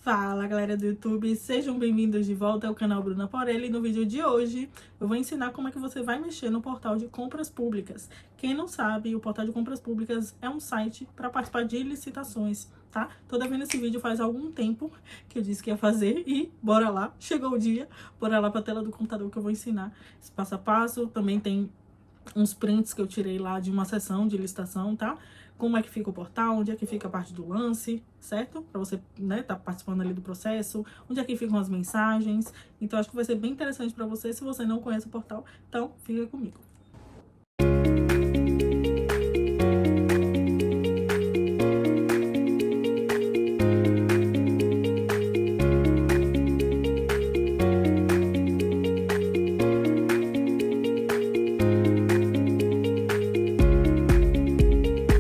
Fala galera do YouTube, sejam bem-vindos de volta ao canal Bruna Porelli. No vídeo de hoje eu vou ensinar como é que você vai mexer no portal de compras públicas. Quem não sabe, o portal de compras públicas é um site para participar de licitações, tá? Tô devendo esse vídeo faz algum tempo que eu disse que ia fazer e bora lá, chegou o dia, bora lá para a tela do computador que eu vou ensinar esse passo a passo. Também tem uns prints que eu tirei lá de uma sessão de licitação, tá? Como é que fica o portal, onde é que fica a parte do lance, certo? Para você, né, tá participando ali do processo, onde é que ficam as mensagens. Então, acho que vai ser bem interessante para você se você não conhece o portal. Então, fica comigo.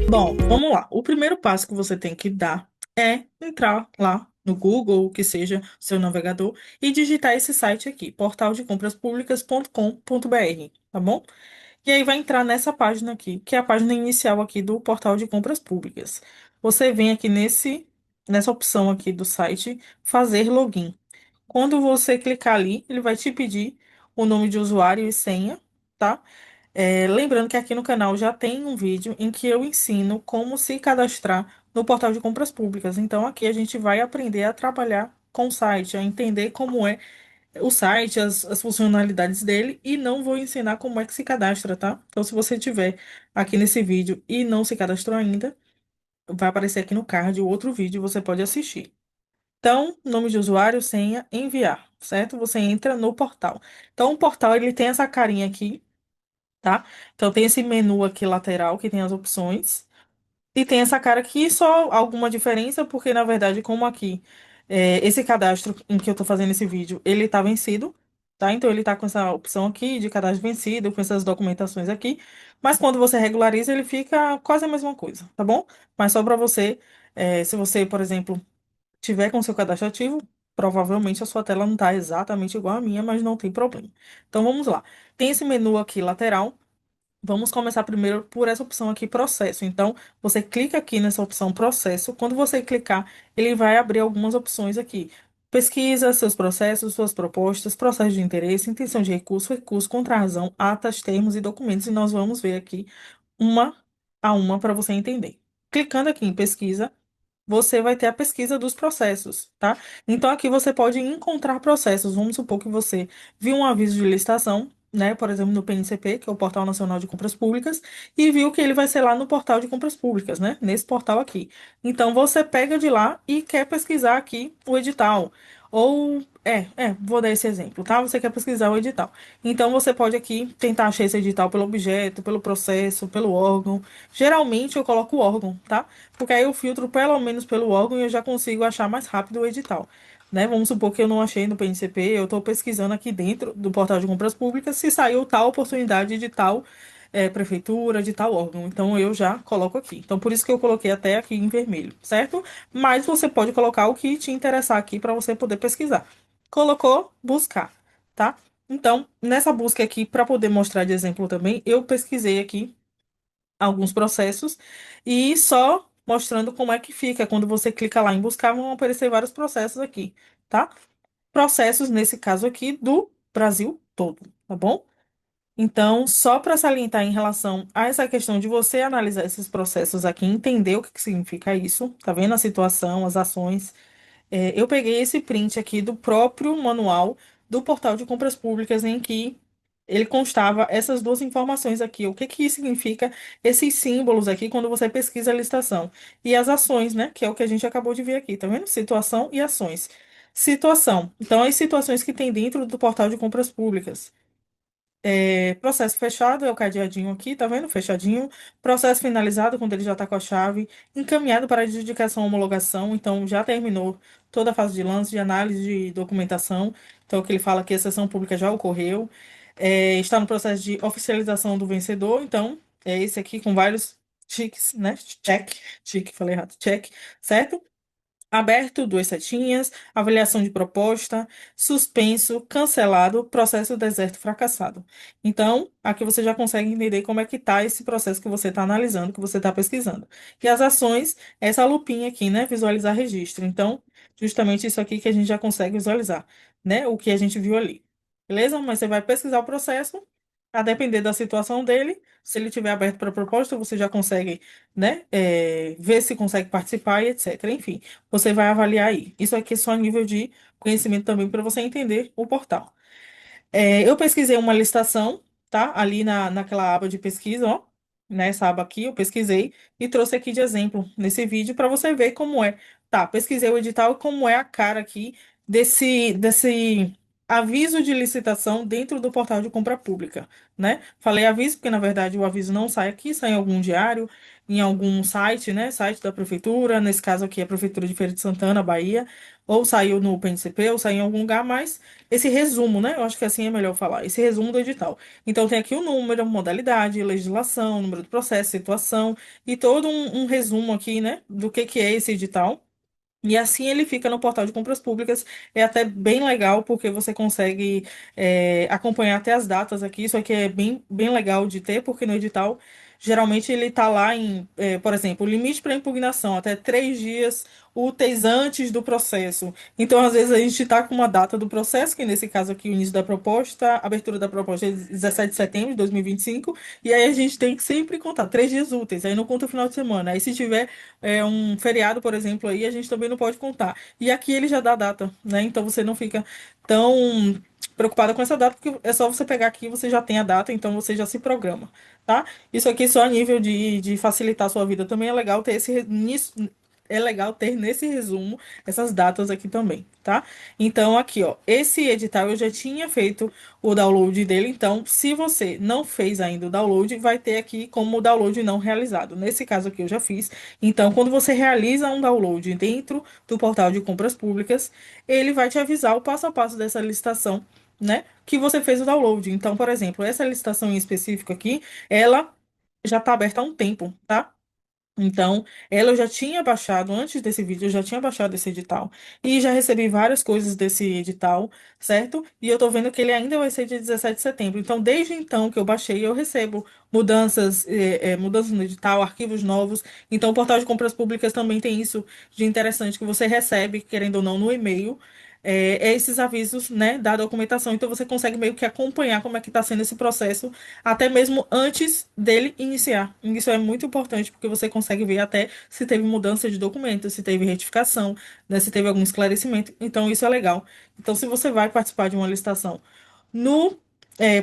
Bom, vamos lá. O primeiro passo que você tem que dar é entrar lá no Google, que seja seu navegador, e digitar esse site aqui, portaldecompraspublicas.com.br, tá bom? E aí vai entrar nessa página aqui, que é a página inicial aqui do portal de compras públicas. Você vem aqui nessa opção aqui do site, fazer login. Quando você clicar ali, ele vai te pedir o nome de usuário e senha, tá? Lembrando que aqui no canal já tem um vídeo em que eu ensino como se cadastrar no portal de compras públicas. Então, aqui a gente vai aprender a trabalhar com o site, a entender como é o site, as funcionalidades dele, e não vou ensinar como é que se cadastra, tá? Então, se você tiver aqui nesse vídeo e não se cadastrou ainda, vai aparecer aqui no card o outro vídeo, você pode assistir. Então, nome de usuário, senha, enviar, certo? Você entra no portal. Então, o portal ele tem essa carinha aqui, tá? Então tem esse menu aqui lateral que tem as opções. E tem essa cara aqui, só alguma diferença, porque na verdade, como aqui, esse cadastro em que eu tô fazendo esse vídeo, ele tá vencido, tá? Então ele tá com essa opção aqui de cadastro vencido, com essas documentações aqui. Mas quando você regulariza, ele fica quase a mesma coisa, tá bom? Mas só para você, se você, por exemplo, tiver com seu cadastro ativo, provavelmente a sua tela não tá exatamente igual à minha, mas não tem problema. Então vamos lá. Tem esse menu aqui lateral. Vamos começar primeiro por essa opção aqui, processo. Então, você clica aqui nessa opção processo. Quando você clicar, ele vai abrir algumas opções aqui. Pesquisa, seus processos, suas propostas, processo de interesse, intenção de recurso, recurso, contrarrazão, atas, termos e documentos. E nós vamos ver aqui uma a uma para você entender. Clicando aqui em pesquisa, você vai ter a pesquisa dos processos, tá? Então aqui você pode encontrar processos. Vamos supor que você viu um aviso de licitação, né? Por exemplo, no PNCP, que é o Portal Nacional de Compras Públicas, e viu que ele vai ser lá no Portal de Compras Públicas, né? Nesse portal aqui. Então você pega de lá e quer pesquisar aqui o edital. Ou, vou dar esse exemplo, tá? Você quer pesquisar o edital. Então você pode aqui tentar achar esse edital pelo objeto, pelo processo, pelo órgão. Geralmente eu coloco o órgão, tá? Porque aí eu filtro pelo menos pelo órgão e eu já consigo achar mais rápido o edital, né? Vamos supor que eu não achei no PNCP, eu estou pesquisando aqui dentro do portal de compras públicas se saiu tal oportunidade de tal prefeitura, de tal órgão. Então eu já coloco aqui. Então por isso que eu coloquei até aqui em vermelho, certo? Mas você pode colocar o que te interessar aqui para você poder pesquisar. Colocou, buscar, tá? Então, nessa busca aqui, para poder mostrar de exemplo também, eu pesquisei aqui alguns processos e só mostrando como é que fica. Quando você clica lá em buscar, vão aparecer vários processos aqui, tá? Processos, nesse caso aqui, do Brasil todo, tá bom? Então, só para salientar em relação a essa questão de você analisar esses processos aqui, entender o que que significa isso, tá vendo a situação, as ações. Eu peguei esse print aqui do próprio manual do portal de compras públicas, em que ele constava essas duas informações aqui. O que que significa esses símbolos aqui quando você pesquisa a licitação? E as ações, né? Que é o que a gente acabou de ver aqui, tá vendo? Situação e ações. Situação. Então, as situações que tem dentro do portal de compras públicas. Processo fechado é o cadeadinho aqui, tá vendo? Fechadinho. Processo finalizado, quando ele já está com a chave. Encaminhado para adjudicação e homologação, então já terminou toda a fase de lance, de análise de documentação. Então, o que ele fala que a sessão pública já ocorreu. Está no processo de oficialização do vencedor, então é esse aqui com vários ticks, né? Check, falei errado, check, certo? aberto, duas setinhas, avaliação de proposta, suspenso, cancelado, processo deserto fracassado. Então, aqui você já consegue entender como é que está esse processo que você está analisando, que você está pesquisando. E as ações, essa lupinha aqui, né? Visualizar registro. Então, justamente isso aqui que a gente já consegue visualizar, né? O que a gente viu ali. Beleza? Mas você vai pesquisar o processo, a depender da situação dele. Se ele estiver aberto para proposta, você já consegue, né? Ver se consegue participar e etc. Enfim. Você vai avaliar aí. Isso aqui é só a nível de conhecimento também para você entender o portal. Eu pesquisei uma licitação, tá? Ali naquela aba de pesquisa, ó. Nessa aba aqui, eu pesquisei e trouxe aqui de exemplo nesse vídeo para você ver como é. Tá, pesquisei o edital e como é a cara aqui desse aviso de licitação dentro do portal de compra pública, né? Falei aviso porque, na verdade, o aviso não sai aqui, sai em algum diário, em algum site, né? Site da prefeitura, nesse caso aqui é a Prefeitura de Feira de Santana, Bahia, ou saiu no PNCP, ou saiu em algum lugar, mas esse resumo, né? Eu acho que assim é melhor falar, esse resumo do edital. Então, tem aqui o número, modalidade, legislação, número do processo, situação, e todo um resumo aqui, né, do que é esse edital. E assim ele fica no portal de compras públicas. É até bem legal, porque você consegue acompanhar até as datas aqui. Isso aqui é bem legal de ter, porque no edital, geralmente ele está lá por exemplo, o limite para impugnação, até 3 dias úteis antes do processo. Então, às vezes, a gente está com uma data do processo, que nesse caso aqui, o início da proposta, a abertura da proposta é 17 de setembro de 2025, e aí a gente tem que sempre contar 3 dias úteis, aí não conta o final de semana. Aí, se tiver um feriado, por exemplo, aí a gente também não pode contar. E aqui ele já dá a data, né? Então você não fica tão preocupada com essa data, porque é só você pegar aqui, você já tem a data, então você já se programa, tá? Isso aqui só a nível de facilitar a sua vida também é legal ter é legal ter nesse resumo essas datas aqui também, tá? Então, aqui, ó, esse edital eu já tinha feito o download dele, então, se você não fez ainda o download, vai ter aqui como download não realizado. Nesse caso aqui eu já fiz. Então, quando você realiza um download dentro do portal de compras públicas, ele vai te avisar o passo a passo dessa licitação, né? Que você fez o download. Então, por exemplo, essa licitação em específico aqui, ela já está aberta há um tempo, tá? Então, ela eu já tinha baixado, antes desse vídeo, eu já tinha baixado esse edital. E já recebi várias coisas desse edital, certo? E eu tô vendo que ele ainda vai ser de 17 de setembro. Então, desde então que eu baixei, eu recebo mudanças no edital, arquivos novos. Então, o portal de compras públicas também tem isso de interessante, que você recebe, querendo ou não, no e-mail. Esses avisos, né, da documentação. Então, você consegue meio que acompanhar como é que está sendo esse processo até mesmo antes dele iniciar. E isso é muito importante porque você consegue ver até se teve mudança de documento, se teve retificação, né, se teve algum esclarecimento. Então, isso é legal. Então, se você vai participar de uma licitação no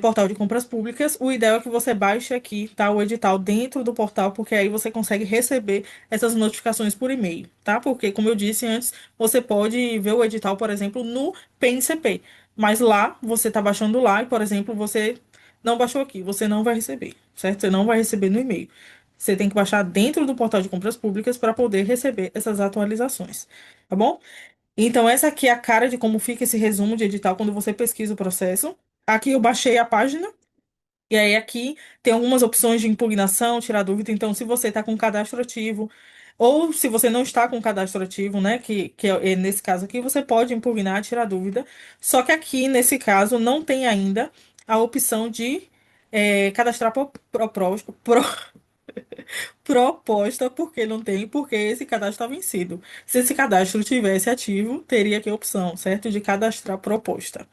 portal de compras públicas, o ideal é que você baixe aqui, tá, o edital dentro do portal, porque aí você consegue receber essas notificações por e-mail, tá? Porque, como eu disse antes, você pode ver o edital, por exemplo, no PNCP. Mas lá, você está baixando lá e, por exemplo, você não baixou aqui, você não vai receber, certo? Você não vai receber no e-mail. Você tem que baixar dentro do portal de compras públicas para poder receber essas atualizações, tá bom? Então, essa aqui é a cara de como fica esse resumo de edital quando você pesquisa o processo. Aqui eu baixei a página, e aí aqui tem algumas opções de impugnação, tirar dúvida. Então, se você está com cadastro ativo, ou se você não está com cadastro ativo, né, que é nesse caso aqui, você pode impugnar, tirar dúvida. Só que aqui, nesse caso, não tem ainda a opção de cadastrar proposta, porque não tem, porque esse cadastro está vencido. Se esse cadastro tivesse ativo, teria aqui a opção, certo? De cadastrar proposta.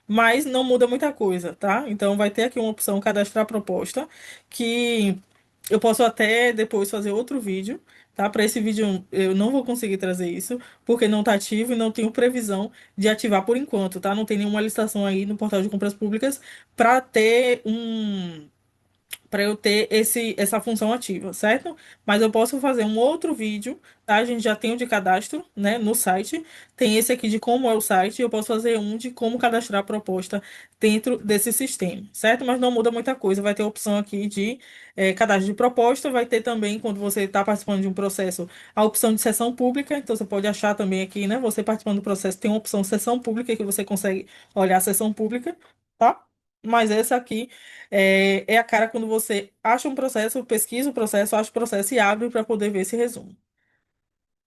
Mas não muda muita coisa, tá? Então vai ter aqui uma opção cadastrar proposta, que eu posso até depois fazer outro vídeo, tá? Para esse vídeo eu não vou conseguir trazer isso, porque não está ativo e não tenho previsão de ativar por enquanto, tá? Não tem nenhuma licitação aí no portal de compras públicas para eu ter essa função ativa, certo? Mas eu posso fazer um outro vídeo, tá? A gente já tem o de cadastro, né, no site. Tem esse aqui de como é o site, e eu posso fazer um de como cadastrar a proposta dentro desse sistema, certo? Mas não muda muita coisa. Vai ter a opção aqui de cadastro de proposta, vai ter também, quando você está participando de um processo, a opção de sessão pública. Então você pode achar também aqui, né? Você participando do processo, tem uma opção sessão pública que você consegue olhar a sessão pública, tá? Mas essa aqui é a cara quando você acha um processo, pesquisa o processo, acha o processo e abre para poder ver esse resumo.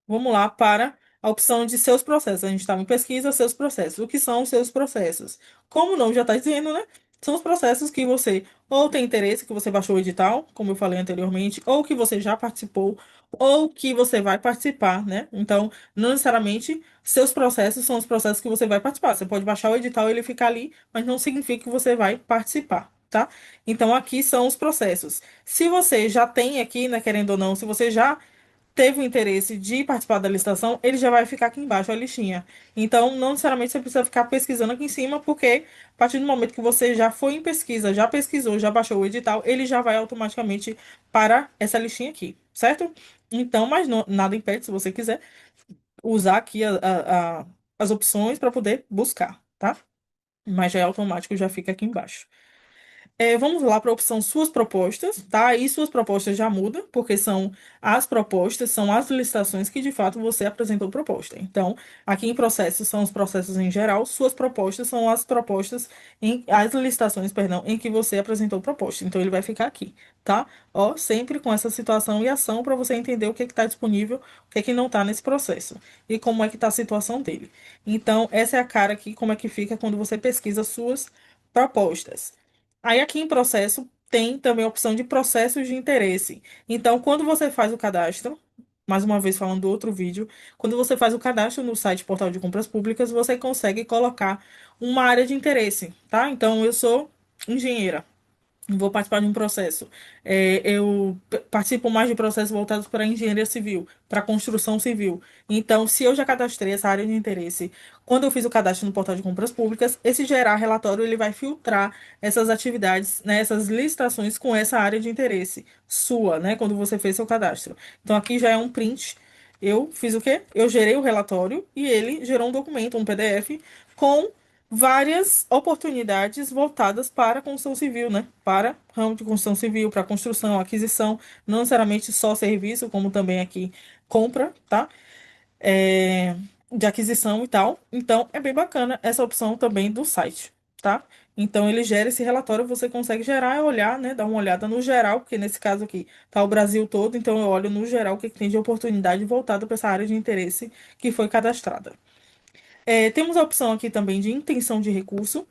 Vamos lá para a opção de seus processos. A gente estava em pesquisa, seus processos. O que são os seus processos? Como o nome já está dizendo, né? São os processos que você ou tem interesse, que você baixou o edital, como eu falei anteriormente, ou que você já participou, ou que você vai participar, né? Então, não necessariamente seus processos são os processos que você vai participar. Você pode baixar o edital e ele ficar ali, mas não significa que você vai participar, tá? Então, aqui são os processos. Se você já tem aqui, né, querendo ou não, se você já teve o interesse de participar da licitação, ele já vai ficar aqui embaixo a listinha. Então, não necessariamente você precisa ficar pesquisando aqui em cima, porque a partir do momento que você já foi em pesquisa, já pesquisou, já baixou o edital, ele já vai automaticamente para essa listinha aqui, certo? Então, mas nada impede, se você quiser, usar aqui as opções para poder buscar, tá? Mas já é automático, já fica aqui embaixo. Vamos lá para a opção Suas Propostas, tá? Aí suas propostas já mudam, porque são as propostas, são as licitações que de fato você apresentou proposta. Então, aqui em processos são os processos em geral, suas propostas são as propostas as licitações, perdão, em que você apresentou proposta. Então, ele vai ficar aqui, tá? Ó, sempre com essa situação e ação para você entender o que está disponível, o que não está nesse processo e como é que está a situação dele. Então, essa é a cara aqui, como é que fica quando você pesquisa suas propostas. Aí aqui em processo tem também a opção de processos de interesse. Então, quando você faz o cadastro, mais uma vez falando do outro vídeo, quando você faz o cadastro no site Portal de Compras Públicas, você consegue colocar uma área de interesse, tá? Então, eu sou engenheira. Vou participar de um processo. Eu participo mais de processos voltados para a engenharia civil, para a construção civil. Então, se eu já cadastrei essa área de interesse, quando eu fiz o cadastro no portal de compras públicas, esse gerar relatório ele vai filtrar essas atividades, né, essas licitações com essa área de interesse sua, né, quando você fez seu cadastro. Então, aqui já é um print. Eu fiz o quê? Eu gerei o relatório e ele gerou um documento, um PDF, com várias oportunidades voltadas para a construção civil, né? Para ramo de construção civil, para construção, aquisição, não necessariamente só serviço, como também aqui compra, tá? É, de aquisição e tal. Então, é bem bacana essa opção também do site, tá? Então, ele gera esse relatório, você consegue gerar e olhar, né? Dar uma olhada no geral, porque nesse caso aqui tá o Brasil todo, então eu olho no geral o que que tem de oportunidade voltada para essa área de interesse que foi cadastrada. Temos a opção aqui também de intenção de recurso.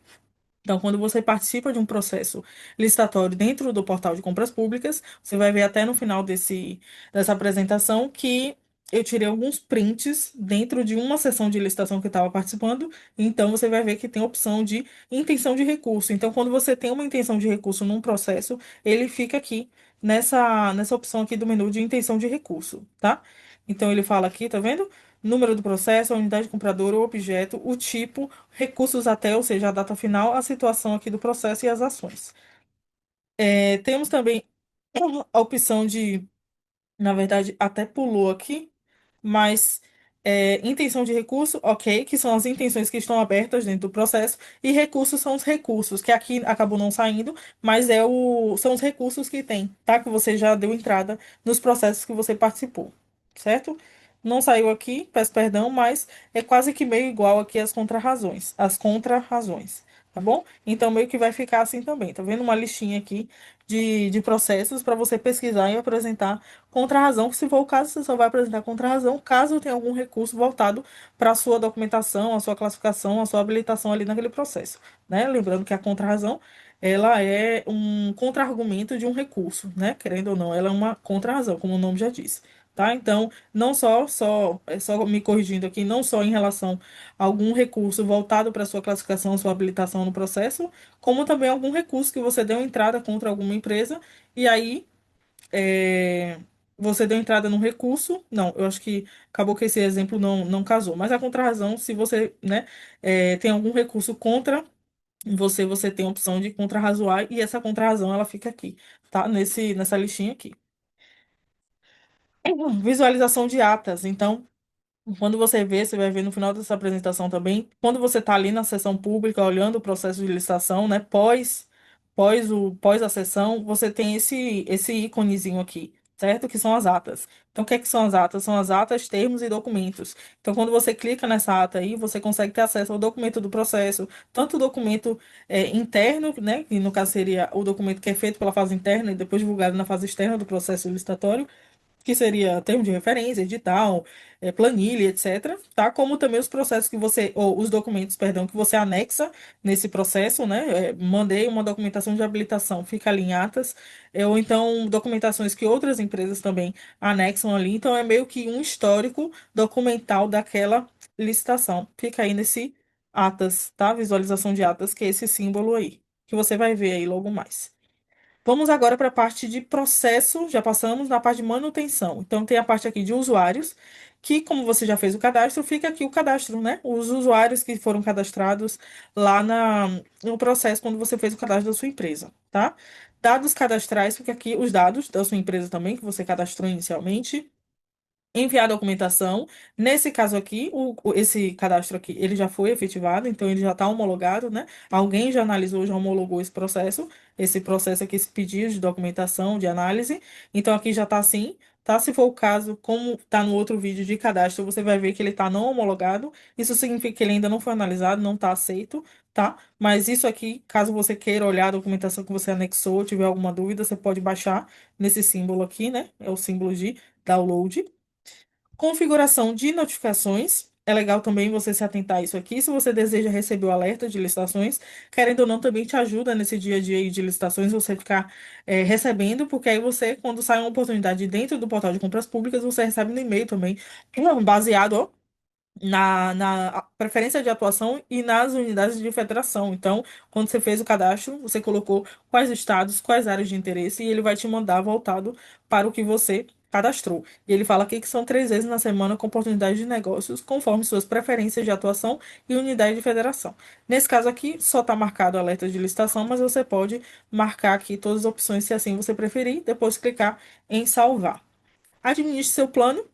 Então, quando você participa de um processo licitatório dentro do portal de compras públicas, você vai ver até no final dessa apresentação que eu tirei alguns prints dentro de uma sessão de licitação que eu estava participando. Então, você vai ver que tem a opção de intenção de recurso. Então, quando você tem uma intenção de recurso num processo, ele fica aqui nessa opção aqui do menu de intenção de recurso, tá? Então, ele fala aqui, tá vendo? Número do processo, a unidade compradora, o objeto, o tipo, recursos até, ou seja, a data final, a situação aqui do processo e as ações. Temos também a opção de, na verdade, até pulou aqui, mas intenção de recurso, ok, que são as intenções que estão abertas dentro do processo, e recursos são os recursos, que aqui acabou não saindo, mas são os recursos que tem, tá? Que você já deu entrada nos processos que você participou, certo? Não saiu aqui, peço perdão, mas é quase que meio igual aqui as contrarrazões, tá bom? Então meio que vai ficar assim também, tá vendo uma listinha aqui de processos para você pesquisar e apresentar contra-razão, se for o caso, você só vai apresentar contra-razão caso tenha algum recurso voltado para a sua documentação, a sua classificação, a sua habilitação ali naquele processo, né? Lembrando que a contra-razão, ela é um contra-argumento de um recurso, né? Querendo ou não, ela é uma contra-razão, como o nome já diz. Tá? Então, não só me corrigindo aqui, não só em relação a algum recurso voltado para a sua classificação, sua habilitação no processo, como também algum recurso que você deu entrada contra alguma empresa, e aí é, você deu entrada no recurso. Não, eu acho que acabou que esse exemplo não casou. Mas a contrarrazão, se você, né, tem algum recurso contra você tem a opção de contrarrazoar e essa contrarrazão ela fica aqui, tá? Nessa listinha aqui. Visualização de atas. Então, quando você vê, você vai ver no final dessa apresentação também, quando você está ali na sessão pública, olhando o processo de licitação, né, pós a sessão, você tem esse íconezinho aqui, certo? Que são as atas. Então, o que é que são as atas? São as atas, termos e documentos. Então, quando você clica nessa ata aí, você consegue ter acesso ao documento do processo, tanto o documento interno, né, que no caso seria o documento que é feito pela fase interna e depois divulgado na fase externa do processo licitatório, que seria termo de referência, edital, planilha, etc., tá? Como também os processos que você, ou os documentos, perdão, que você anexa nesse processo, né? Mandei uma documentação de habilitação, fica ali em atas, ou então documentações que outras empresas também anexam ali, então é meio que um histórico documental daquela licitação. Fica aí nesse atas, tá? Visualização de atas, que é esse símbolo aí, que você vai ver aí logo mais. Vamos agora para a parte de processo, já passamos na parte de manutenção. Então, tem a parte aqui de usuários, que, como você já fez o cadastro, fica aqui o cadastro, né? Os usuários que foram cadastrados lá no processo, quando você fez o cadastro da sua empresa, tá? Dados cadastrais, fica aqui os dados da sua empresa também, que você cadastrou inicialmente. Enviar a documentação. Nesse caso aqui, esse cadastro aqui, ele já foi efetivado, então ele já está homologado, né? Alguém já analisou, já homologou esse processo aqui, esse pedido de documentação, de análise. Então aqui já está assim, tá? Se for o caso, como está no outro vídeo de cadastro, você vai ver que ele está não homologado. Isso significa que ele ainda não foi analisado, não está aceito, tá? Mas isso aqui, caso você queira olhar a documentação que você anexou, tiver alguma dúvida, você pode baixar nesse símbolo aqui, né? É o símbolo de download. Configuração de notificações. É legal também você se atentar a isso aqui. Se você deseja receber o alerta de licitações, querendo ou não, também te ajuda nesse dia a dia aí de licitações você ficar recebendo, porque aí você, quando sai uma oportunidade dentro do portal de compras públicas, você recebe no e-mail também, baseado, ó, na preferência de atuação e nas unidades de federação. Então, quando você fez o cadastro, você colocou quais estados, quais áreas de interesse, e ele vai te mandar voltado para o que você cadastrou. E ele fala aqui que são 3 vezes na semana com oportunidade de negócios, conforme suas preferências de atuação e unidade de federação. Nesse caso aqui, só está marcado alerta de licitação, mas você pode marcar aqui todas as opções se assim você preferir, depois clicar em salvar. Administre seu plano,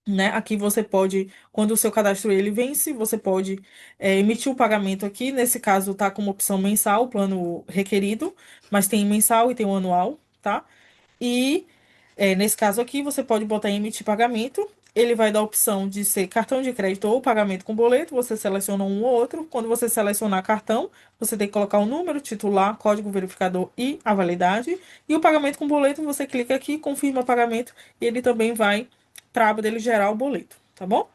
né? Aqui você pode, quando o seu cadastro ele vence, você pode emitir o pagamento aqui. Nesse caso, tá como opção mensal, o plano requerido, mas tem mensal e tem o anual, tá? E nesse caso aqui, você pode botar em emitir pagamento. Ele vai dar a opção de ser cartão de crédito ou pagamento com boleto. Você seleciona um ou outro. Quando você selecionar cartão, você tem que colocar o número, titular, código verificador e a validade. E o pagamento com boleto, você clica aqui, confirma pagamento e ele também vai para a aba dele gerar o boleto, tá bom?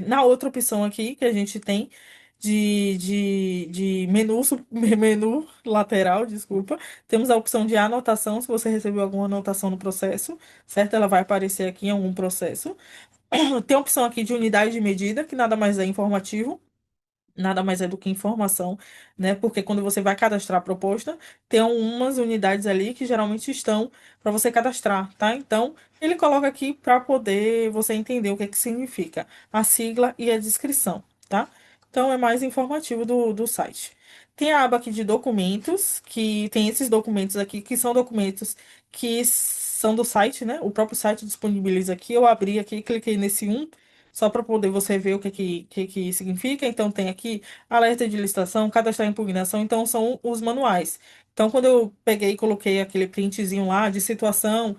Na outra opção aqui que a gente tem de menu, menu lateral, desculpa, temos a opção de anotação, se você recebeu alguma anotação no processo, certo? Ela vai aparecer aqui em algum processo. Tem a opção aqui de unidade de medida, que nada mais é informativo. Nada mais é do que informação, né? Porque quando você vai cadastrar a proposta, tem umas unidades ali que geralmente estão para você cadastrar, tá? Então, ele coloca aqui para poder você entender o que é que significa a sigla e a descrição, tá? Então, é mais informativo do site. Tem a aba aqui de documentos, que tem esses documentos aqui, que são documentos que são do site, né? O próprio site disponibiliza aqui. Eu abri aqui, cliquei nesse um só para poder você ver o que significa. Então, tem aqui alerta de licitação, cadastrar impugnação, então são os manuais. Então, quando eu peguei e coloquei aquele printzinho lá de situação,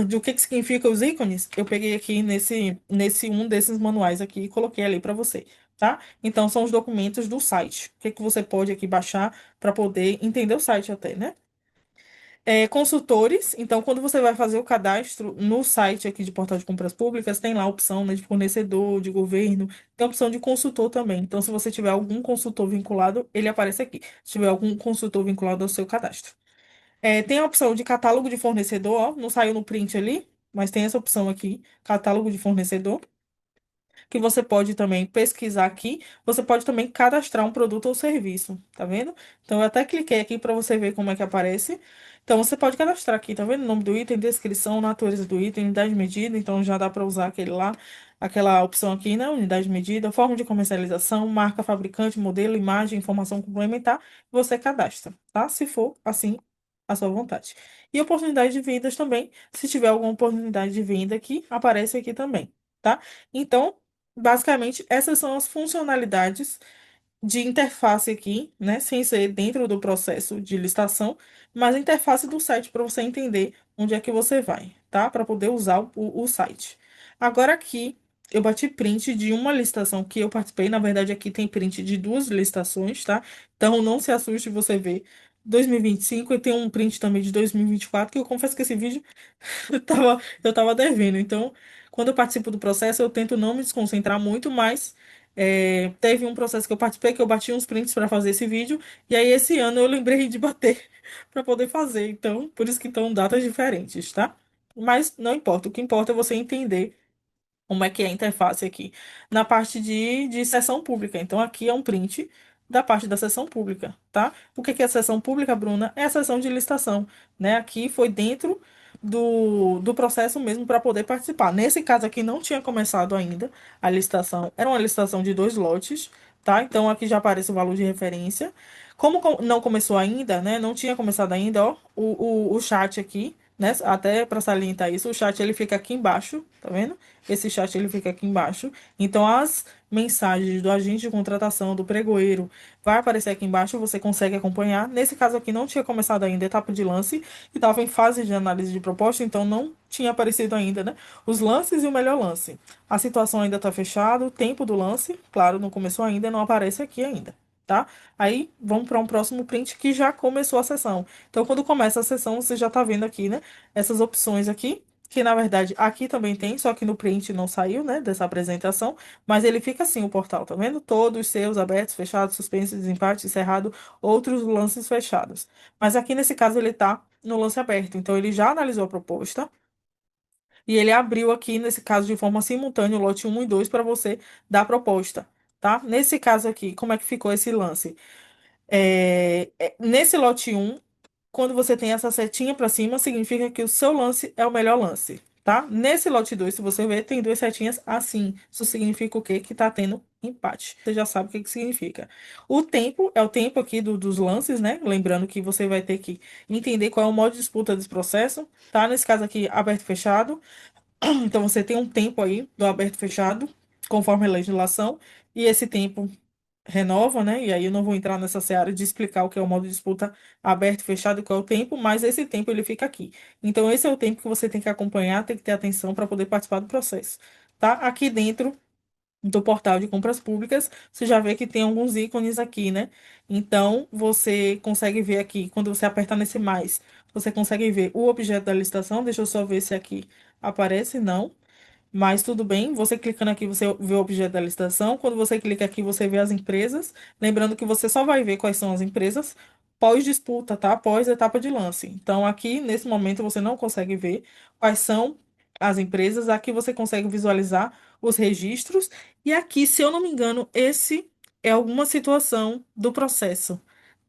de o que significa os ícones, eu peguei aqui nesse um desses manuais aqui e coloquei ali para você, tá? Então, são os documentos do site. O que você pode aqui baixar para poder entender o site até, né? Consultores, então quando você vai fazer o cadastro no site aqui de Portal de Compras Públicas, tem lá a opção, né, de fornecedor, de governo, tem a opção de consultor também. Então, se você tiver algum consultor vinculado, ele aparece aqui. Se tiver algum consultor vinculado ao seu cadastro. Tem a opção de catálogo de fornecedor, ó, não saiu no print ali, mas tem essa opção aqui, catálogo de fornecedor que você pode também pesquisar aqui. Você pode também cadastrar um produto ou serviço, tá vendo? Então, eu até cliquei aqui para você ver como é que aparece. Então, você pode cadastrar aqui, tá vendo? O nome do item, descrição, natureza do item, unidade de medida. Então, já dá para usar aquele lá, aquela opção aqui, né? Unidade de medida, forma de comercialização, marca, fabricante, modelo, imagem, informação complementar. Você cadastra, tá? Se for assim, à sua vontade. E oportunidade de vendas também. Se tiver alguma oportunidade de venda aqui, aparece aqui também, tá? Então, basicamente, essas são as funcionalidades de interface aqui, né? Sem ser dentro do processo de licitação, mas a interface do site para você entender onde é que você vai, tá? Para poder usar o site. Agora aqui, eu bati print de uma licitação que eu participei. Na verdade, aqui tem print de duas licitações, tá? Então, não se assuste você ver 2025 e tem um print também de 2024, que eu confesso que esse vídeo eu tava devendo. Então, quando eu participo do processo, eu tento não me desconcentrar muito, mas teve um processo que eu participei que eu bati uns prints para fazer esse vídeo, e aí esse ano eu lembrei de bater para poder fazer. Então, por isso que estão datas diferentes, tá? Mas não importa, o que importa é você entender como é que é a interface aqui na parte de sessão pública. Então, aqui é um print da parte da sessão pública, tá? O que que é a sessão pública, Bruna? É a sessão de licitação, né? Aqui foi dentro do processo mesmo para poder participar. Nesse caso aqui não tinha começado ainda a licitação, era uma licitação de dois lotes, tá? Então, aqui já aparece o valor de referência. Como não começou ainda, né? Não tinha começado ainda, ó, o chat aqui, né? Até para salientar isso, o chat ele fica aqui embaixo, tá vendo? Esse chat ele fica aqui embaixo. Então, as mensagens do agente de contratação, do pregoeiro, vai aparecer aqui embaixo, você consegue acompanhar. Nesse caso aqui, não tinha começado ainda a etapa de lance, e estava em fase de análise de proposta, então não tinha aparecido ainda, né? Os lances e o melhor lance. A situação ainda está fechada, o tempo do lance, claro, não começou ainda, não aparece aqui ainda. Tá? Aí vamos para um próximo print que já começou a sessão. Então, quando começa a sessão, você já está vendo aqui, né? Essas opções aqui que na verdade aqui também tem, só que no print não saiu, né, dessa apresentação, mas ele fica assim, o portal, tá vendo? Todos seus abertos, fechados, suspensos, desempate, encerrado, outros lances fechados. Mas aqui nesse caso ele tá no lance aberto, então ele já analisou a proposta e ele abriu aqui, nesse caso, de forma simultânea, o lote um e 2 para você dar a proposta, tá? Nesse caso aqui, como é que ficou esse lance? Nesse lote um quando você tem essa setinha para cima, significa que o seu lance é o melhor lance, tá? Nesse lote 2 se você ver, tem duas setinhas assim. Isso significa o quê? Que tá tendo empate. Você já sabe o que que significa. O tempo é o tempo aqui dos lances, né? Lembrando que você vai ter que entender qual é o modo de disputa desse processo, tá? Nesse caso aqui, aberto e fechado. Então você tem um tempo aí do aberto e fechado, conforme a legislação, e esse tempo renova, né? E aí eu não vou entrar nessa seara de explicar o que é o modo de disputa aberto e fechado e qual é o tempo, mas esse tempo ele fica aqui. Então esse é o tempo que você tem que acompanhar, tem que ter atenção para poder participar do processo, tá? Aqui dentro do portal de compras públicas, você já vê que tem alguns ícones aqui, né? Então você consegue ver aqui, quando você apertar nesse mais, você consegue ver o objeto da licitação. Deixa eu só ver se aqui aparece, não. Mas tudo bem, você clicando aqui, você vê o objeto da licitação. Quando você clica aqui, você vê as empresas. Lembrando que você só vai ver quais são as empresas pós-disputa, tá? Pós etapa de lance. Então, aqui, nesse momento, você não consegue ver quais são as empresas. Aqui você consegue visualizar os registros. E aqui, se eu não me engano, esse é alguma situação do processo,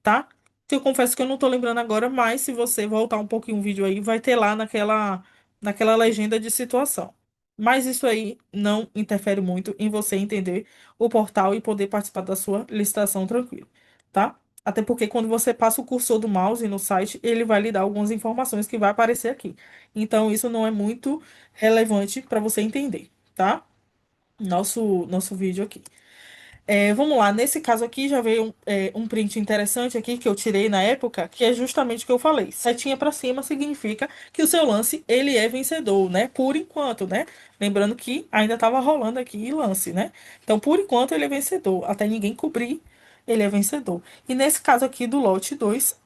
tá? Que eu confesso que eu não tô lembrando agora, mas se você voltar um pouquinho o vídeo aí, vai ter lá naquela legenda de situação. Mas isso aí não interfere muito em você entender o portal e poder participar da sua licitação tranquilo, tá? Até porque quando você passa o cursor do mouse no site, ele vai lhe dar algumas informações que vai aparecer aqui. Então, isso não é muito relevante para você entender, tá? Nosso vídeo aqui. Vamos lá, nesse caso aqui já veio um print interessante aqui que eu tirei na época, que é justamente o que eu falei. Setinha para cima significa que o seu lance ele é vencedor, né? Por enquanto, né? Lembrando que ainda estava rolando aqui lance, né? Então, por enquanto ele é vencedor, até ninguém cobrir, ele é vencedor. E nesse caso aqui do lote 2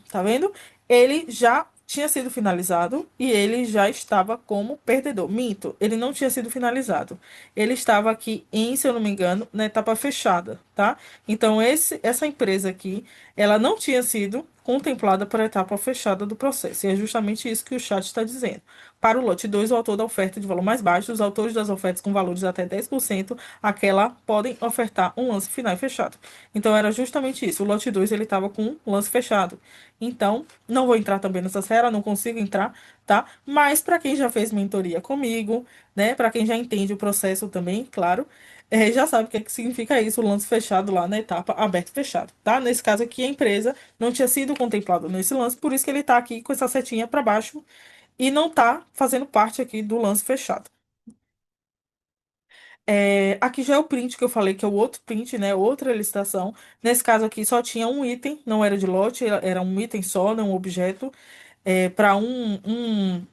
tá vendo? Ele já tinha sido finalizado e ele já estava como perdedor. Minto, ele não tinha sido finalizado. Ele estava aqui em, se eu não me engano, na etapa fechada, tá? Então, essa empresa aqui, ela não tinha sido contemplada para a etapa fechada do processo. E é justamente isso que o chat está dizendo. Para o lote 2, o autor da oferta de valor mais baixo, os autores das ofertas com valores até 10%, aquela podem ofertar um lance final e fechado. Então era justamente isso. O lote 2 ele estava com um lance fechado. Então, não vou entrar também nessa seara, não consigo entrar, tá? Mas para quem já fez mentoria comigo, né? Para quem já entende o processo também, claro, já sabe o que é que significa isso, o lance fechado lá na etapa aberto e fechado, tá? Nesse caso aqui, a empresa não tinha sido contemplada nesse lance, por isso que ele está aqui com essa setinha para baixo e não está fazendo parte aqui do lance fechado. Aqui já é o print que eu falei, que é o outro print, né? Outra licitação. Nesse caso aqui só tinha um item, não era de lote, era um item só, não um objeto, para um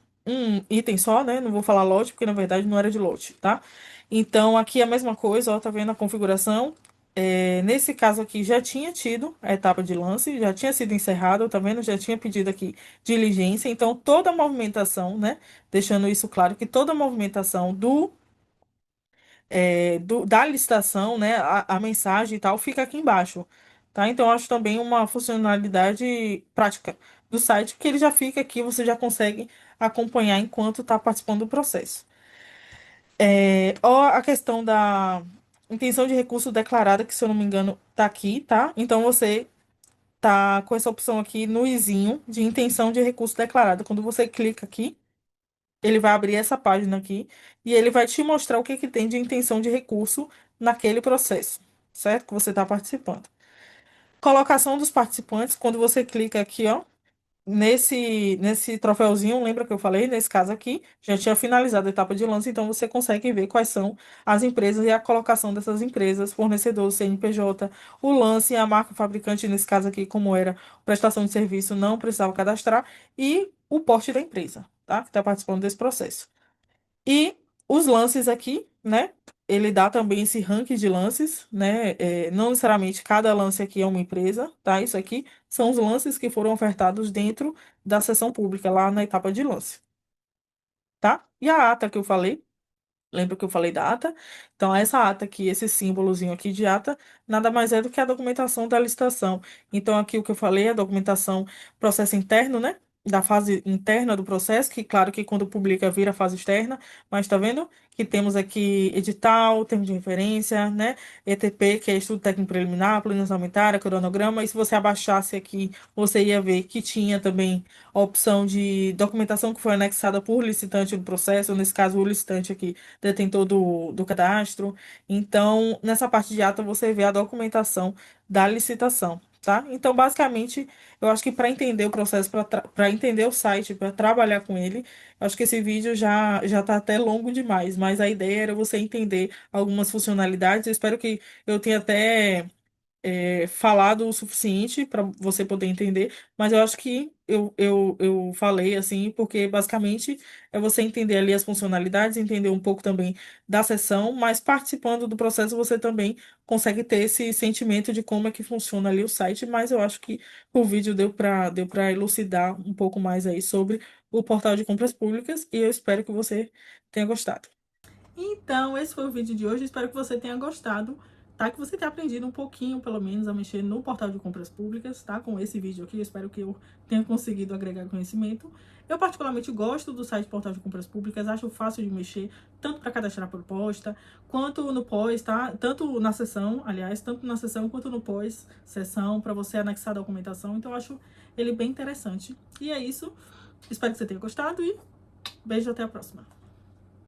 item só, né? Não vou falar lote, porque na verdade não era de lote, tá? Então aqui é a mesma coisa, ó, tá vendo a configuração? Nesse caso aqui, já tinha tido a etapa de lance, já tinha sido encerrado, tá vendo? Já tinha pedido aqui diligência. Então, toda a movimentação, né? Deixando isso claro, que toda a movimentação da licitação, né? A mensagem e tal, fica aqui embaixo, tá? Então, eu acho também uma funcionalidade prática do site, que ele já fica aqui, você já consegue acompanhar enquanto está participando do processo. Ó, a questão da intenção de recurso declarada, que se eu não me engano, tá aqui, tá? Então você tá com essa opção aqui no izinho de intenção de recurso declarada. Quando você clica aqui, ele vai abrir essa página aqui e ele vai te mostrar o que que tem de intenção de recurso naquele processo, certo? Que você está participando. Colocação dos participantes, quando você clica aqui, ó. Nesse troféuzinho, lembra que eu falei? Nesse caso aqui, já tinha finalizado a etapa de lance, então você consegue ver quais são as empresas e a colocação dessas empresas, fornecedor, CNPJ, o lance, a marca fabricante, nesse caso aqui, como era prestação de serviço, não precisava cadastrar, e o porte da empresa, tá? Que está participando desse processo. E os lances aqui, né? Ele dá também esse ranking de lances, né? Não necessariamente cada lance aqui é uma empresa, tá? Isso aqui são os lances que foram ofertados dentro da sessão pública, lá na etapa de lance, tá? E a ata que eu falei. Lembra que eu falei da ata? Então, essa ata aqui, esse símbolozinho aqui de ata, nada mais é do que a documentação da licitação. Então, aqui o que eu falei é a documentação, processo interno, né? Da fase interna do processo, que claro que quando publica vira fase externa, mas tá vendo que temos aqui edital, termo de referência, né? ETP, que é estudo técnico preliminar, plano orçamentário, cronograma, e se você abaixasse aqui, você ia ver que tinha também a opção de documentação que foi anexada por licitante do processo, nesse caso o licitante aqui detentor do cadastro. Então, nessa parte de ata, você vê a documentação da licitação, tá? Então, basicamente, eu acho que para entender o processo, para entender o site, para trabalhar com ele, eu acho que esse vídeo já está até longo demais, mas a ideia era você entender algumas funcionalidades. Eu espero que eu tenha até falado o suficiente para você poder entender, mas eu acho que eu falei assim, porque basicamente é você entender ali as funcionalidades, entender um pouco também da sessão, mas participando do processo você também consegue ter esse sentimento de como é que funciona ali o site, mas eu acho que o vídeo deu para elucidar um pouco mais aí sobre o portal de compras públicas e eu espero que você tenha gostado. Então, esse foi o vídeo de hoje. Espero que você tenha gostado, tá? Que você tenha aprendido um pouquinho, pelo menos, a mexer no portal de compras públicas, tá? Com esse vídeo aqui, eu espero que eu tenha conseguido agregar conhecimento. Eu particularmente gosto do site Portal de Compras Públicas, acho fácil de mexer, tanto para cadastrar proposta, quanto no pós, tá? Tanto na sessão, aliás, tanto na sessão quanto no pós-sessão, para você anexar a documentação. Então, eu acho ele bem interessante. E é isso. Espero que você tenha gostado e beijo, até a próxima.